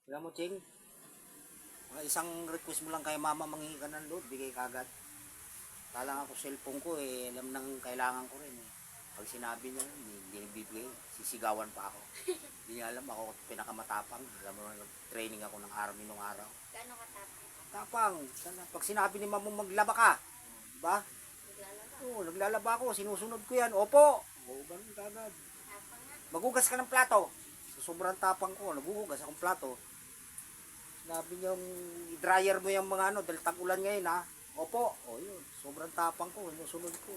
Alam mo, Ching, isang request mo lang kay mama manghingi ka ng load, bigay ka agad. Talang ako cellphone ko eh, alam nang kailangan ko rin eh. Pag sinabi niya, hindi bibigay, sisigawan pa ako. Hindi niya alam, ako pinakamatapang. Alam mo, training ako ng army nung araw. Gaano katapang? Tapang, pag sinabi ni mama maglaba ka, diba? Naglalaba. Oo, naglalaba ako, sinusunod ko yan, opo. Oo, ganun kagad. Tapang nga. Magugas ka ng plato. Sa sobrang tapang ko, nagugugas akong plato. Sinabi niya, i-dryer mo yung mga ano, dahil tag-ulan ngayon ha. Opo, o yun, sobrang tapang ko, sinusunod ko.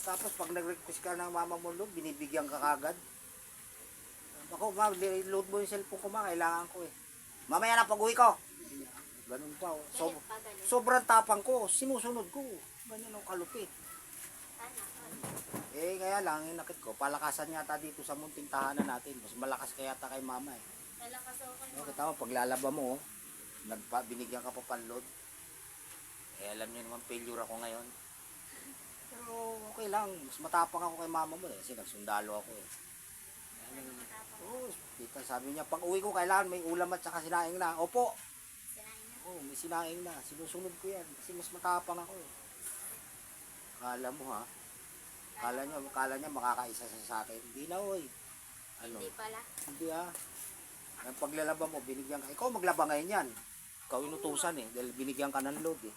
Tapos pag nag-request ka ng mama mo load, binibigyan ka kagad. Ako, ma, load mo yung cellphone ko ma, kailangan ko eh. Mamaya na pag-uwi ko. Ganun pa, oh. Galit pa, galit. Sobrang tapang ko, sinusunod ko. Ganyan ang kalupit. Sana, Eh, kaya lang, yung nakit ko, palakasan yata dito sa munting tahanan natin. Mas malakas kaya yata kay mama eh. Malakas ako kay No, mama. kita mo, paglalaba mo, binigyan ka pa panload. Eh, alam niyo naman, failure ako ngayon. Pero okay lang, mas matapang ako kay mama mo eh, kasi nagsundalo ako eh. Gaano katapang? Oo, kita sabi niya, pag uwi ko kailangan may ulam at saka sinaing na. Opo, Sinain na. oh, may sinaing na, sinusunod ko yan, kasi mas matapang ako eh. Kala mo ha, kala niya makakaisa sa akin. Hindi na oy. Ano? Hindi pala. Hindi ha. Ang paglalaba mo, binigyan ka. Ikaw maglaba ngayon yan. Ikaw inutusan eh, dahil binigyan ka ng load eh.